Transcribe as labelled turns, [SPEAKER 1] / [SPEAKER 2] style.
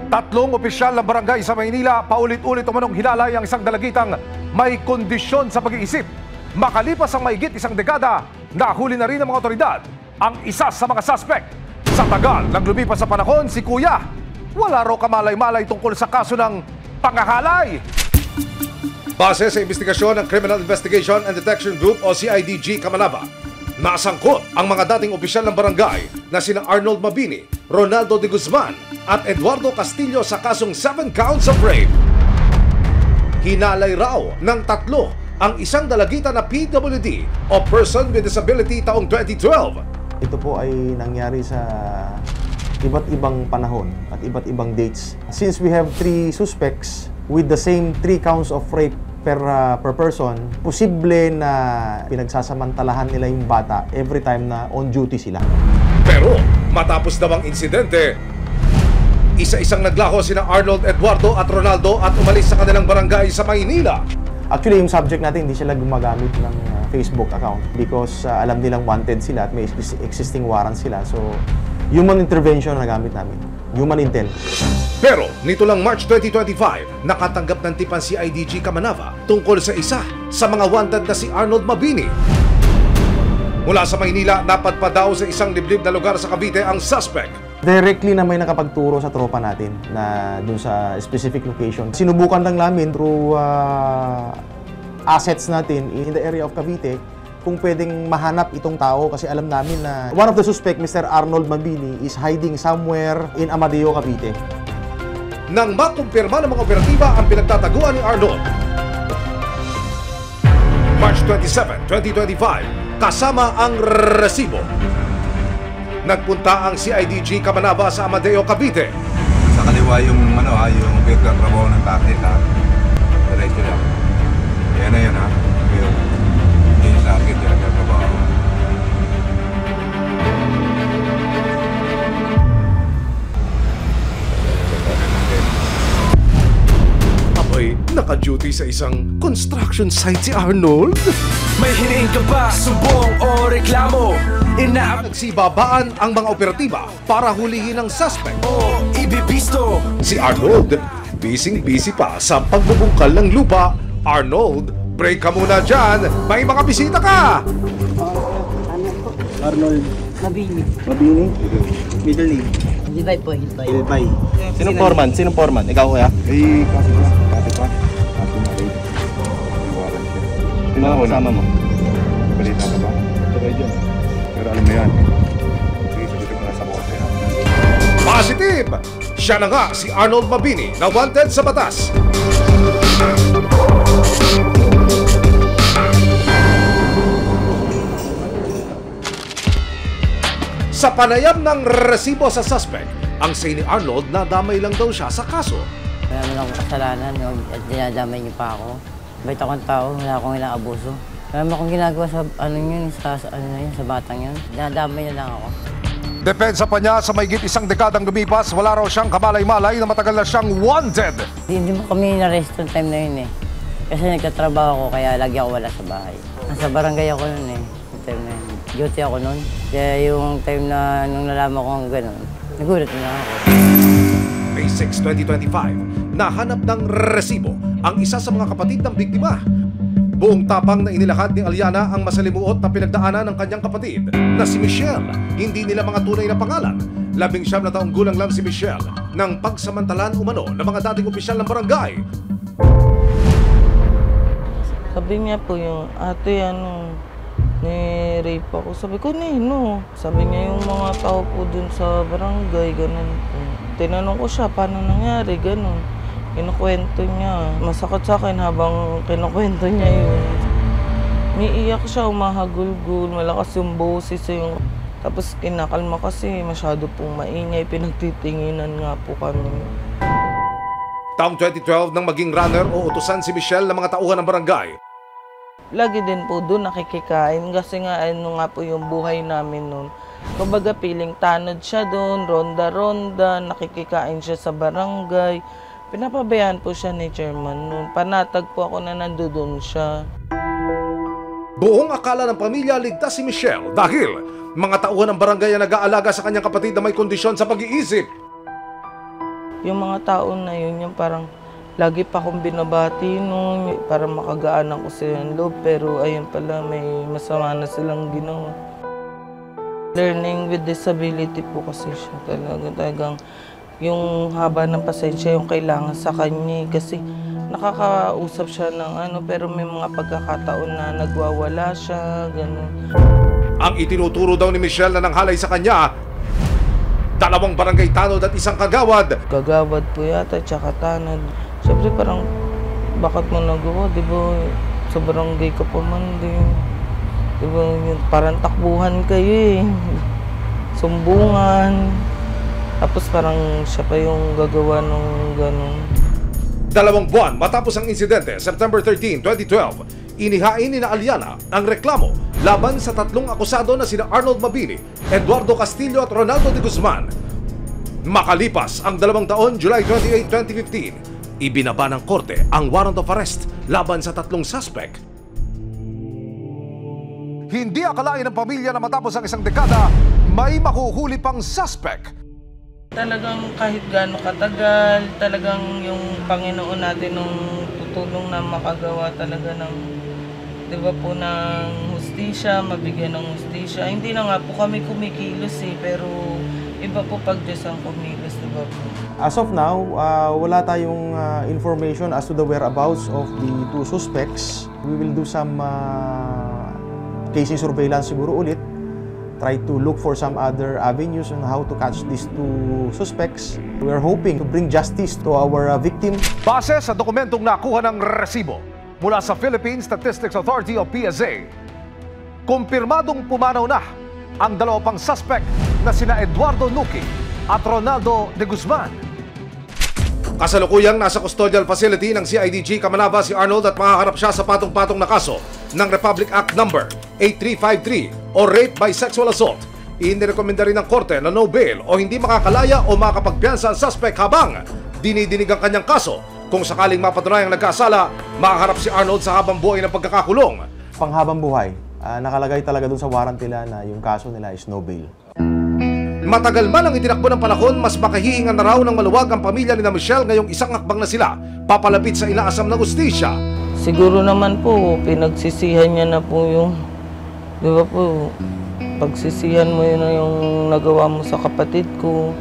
[SPEAKER 1] Tatlong opisyal ng barangay sa Maynila paulit-ulit umanong hinalay ang isang dalagitang may kondisyon sa pag-iisip. Makalipas ang mahigit isang dekada, nahuli na rin ng mga otoridad ang isa sa mga suspect. Sa tagal ng lumipas sa panahon, si Kuya, wala raw kamalay-malay tungkol sa kaso ng pangahalay. Base sa investigasyon ng Criminal Investigation and Detection Group o CIDG Camanaba, nasangkot ang mga dating opisyal ng barangay na sina Arnold Mabini, Ronaldo de Guzman at Eduardo Castillo sa kasong 7 counts of rape. Hinalay raw ng tatlo ang isang dalagita na PWD o Person with Disability taong 2012.
[SPEAKER 2] Ito po ay nangyari sa iba't ibang panahon at iba't ibang dates. Since we have 3 suspects with the same 3 counts of rape per person, posible na pinagsasamantalahan nila yung bata every time na on duty sila.
[SPEAKER 1] Pero matapos daw ang insidente, isa-isang naglaho sina Arnold, Eduardo at Ronaldo at umalis sa kanilang barangay sa Maynila.
[SPEAKER 2] Actually, yung subject natin, hindi sila gumagamit ng Facebook account because alam nilang wanted sila at may existing warrant sila. So, human intervention na gamit namin. Human intel.
[SPEAKER 1] Pero nito lang March 2025, nakatanggap ng tip ang CIDG Camanaba tungkol sa isa sa mga wanted na si Arnold Mabini. Mula sa Maynila, napadpad daw sa isang liblib na lugar sa Cavite ang suspect.
[SPEAKER 2] Directly na may nakapagturo sa tropa natin na dun sa specific location. Sinubukan lang namin through assets natin in the area of Cavite kung pwedeng mahanap itong tao kasi alam namin na one of the suspect, Mr. Arnold Mabini, is hiding somewhere in Amadeo, Cavite.
[SPEAKER 1] Nang makumpirma ng mga operatiba ang pinagtataguan ni Arnold, March 27, 2025, kasama ang resibo, nagpunta ang CIDG Camanaba sa Amadeo, Cavite.
[SPEAKER 3] Sa kaliwa yung yung pinagtatrabaho ng takit ha. Diretso lang. Yan na yan ha. Yung takit yung pinagtatrabaho.
[SPEAKER 1] Abay, naka-duty sa isang construction site si Arnold.
[SPEAKER 4] May hiniing ka ba, sumbong o reklamo?
[SPEAKER 1] Nagsibabaan ang mga operatiba para hulihin ang suspect.
[SPEAKER 4] O ibibisto?
[SPEAKER 1] Si Arnold, busy pa sa pagbubungkal ng lupa. Arnold, break ka muna dyan. May mga bisita ka.
[SPEAKER 5] Arnold
[SPEAKER 6] Mabini.
[SPEAKER 5] Mabini. Middle name.
[SPEAKER 6] Ilbay po, Ilbay.
[SPEAKER 5] Ilbay.
[SPEAKER 2] Sinong foreman? Sinong foreman? Ikaw, kuya?
[SPEAKER 5] Eh, kasi pa. Kasi na rin. Iwaran siya.
[SPEAKER 2] Sino ang kasama mo?
[SPEAKER 5] Balita ka ba? Ito kayo dyan. Pero alam mo yan. Sige, sagutin mo na sa bote ha.
[SPEAKER 1] Positive! Siya na nga si Arnold Mabini na wanted sa batas. Sa panayam ng resibo sa suspect, ang say ni Arnold na damay lang daw siya sa kaso.
[SPEAKER 6] Wala naman akong kasalanan at dinadamay niyo pa ako. Bait akong tao, wala akong ilang abuso. Wala naman akong ginagawa sa sa batang yun. Dinadamay niya lang ako.
[SPEAKER 1] Depensa pa niya sa mahigit isang dekadang lumipas, wala raw siyang kamalay-malay na matagal na siyang wanted.
[SPEAKER 6] Hindi mo kami na-rest yung time na yun eh. Kasi nagtatrabaho ako kaya lagi ako wala sa bahay. Nasa barangay ako nun eh, yung time na yun. Duty ako nun. Kaya yung time na nung nalaman ko hanggang ganun, nagulat na ako.
[SPEAKER 1] May 6, 2025, nahanap ng resibo ang isa sa mga kapatid ng biktima. Buong tapang na inilahad ni Aliana ang masalimuot na pinagdaanan ng kanyang kapatid na si Michelle. Hindi nila mga tunay na pangalan. 19 na taong gulang lang si Michelle nang pagsamantalan umano ng mga dating opisyal ng barangay.
[SPEAKER 7] Sabi niya po yung ate ni-rape ako. Sabi ko, no. Sabi niya yung mga tao po dun sa barangay, ganun po. Tinanong ko siya, paano nangyari, ganun. Kinukwento niya. Masakit sa akin habang kinukwento niya yun. Umiiyak siya, umahagulgul, malakas yung boses yung... Tapos kinakalma kasi masyado pong maingay, pinagtitinginan nga po kami.
[SPEAKER 1] Taong 2012 nang maging runner o utusan si Michelle ng mga tauhan ng barangay.
[SPEAKER 7] Lagi din po doon nakikikain kasi nga nga po yung buhay namin noon. Kumbaga piling tanod siya doon, ronda-ronda, nakikikain siya sa barangay. Pinapabayaan po siya ni chairman noon. Panatag po ako na nandoon siya.
[SPEAKER 1] Buong akala ng pamilya ligtas si Michelle dahil mga tauhan ng barangay ang nag-aalaga sa kanyang kapatid na may kondisyon sa pag-iisip.
[SPEAKER 7] Yung mga tao na yun, yung parang lagi pa akong binabati nun, para makagaanan ko sila ng loob, pero ayun pala, may masama na silang ginawa. Learning with disability po kasi siya talagang yung haba ng pasensya yung kailangan sa kanya kasi nakakausap siya ng pero may mga pagkakataon na nagwawala siya, gano'n.
[SPEAKER 1] Ang itinuturo daw ni Michelle na nanghalay sa kanya, 2 barangay tanod at 1 kagawad.
[SPEAKER 7] Kagawad po yata, tsaka tanod. Siyempre parang, bakit mo nagawa, di ba? Sa barangay ka pa man din. Di ba, parang takbuhan kayo Sumbungan. Tapos parang siya pa yung gagawa ng gano'n.
[SPEAKER 1] 2 buwan matapos ang insidente, September 13, 2012, inihain ni Aliana ang reklamo laban sa 3 akusado na sina Arnold Mabini, Eduardo Castillo at Ronaldo de Guzman. Makalipas ang 2 taon, July 28, 2015, ibinaba ng korte ang warrant of arrest laban sa 3 suspect. Hindi akalain ng pamilya na matapos ang 1 dekada, may mahuhuli pang suspect.
[SPEAKER 7] Talagang kahit gaano katagal, talagang yung Panginoon natin nung tutulong na makagawa talaga ng, di ba po, ng hustisya, mabigyan ng hustisya. Hindi na nga po kami kumikilos pero iba po pag Diyos ang kumilos, di ba po?
[SPEAKER 2] As of now, wala tayong information as to the whereabouts of the 2 suspects. We will do some casing surveillance siguro ulit. Try to look for some other avenues on how to catch these 2 suspects. We are hoping to bring justice to our victim.
[SPEAKER 1] Base sa dokumentong nakuha ng resibo mula sa Philippine Statistics Authority o PSA, kumpirmadong pumanaw na ang 2 pang suspect na sina Eduardo Nuki at Ronaldo de Guzman. Kasalukuyang nasa custodial facility ng CIDG Camanava si Arnold at makaharap siya sa patong-patong na kaso ng Republic Act No. 8353 o Rape by Sexual Assault. Inirekomenda rin ng korte na no bail o hindi makakalaya o makakapagpiyansa ang suspect habang dinidinig ang kanyang kaso. Kung sakaling mapatunayang nagkasala, makaharap si Arnold sa habang buhay ng pagkakakulong.
[SPEAKER 2] Panghabang buhay, nakalagay talaga dun sa warrant nila na yung kaso nila is no bail.
[SPEAKER 1] Matagal man ang itinakbo ng panahon, mas makahihingan na raw ng maluwag ang pamilya ni Michelle ngayong 1 hakbang na sila papalapit sa inaasam na hustisya.
[SPEAKER 7] Siguro naman po, pinagsisihan niya na po yung, di ba po, pagsisihan mo yun na yung nagawa mo sa kapatid ko.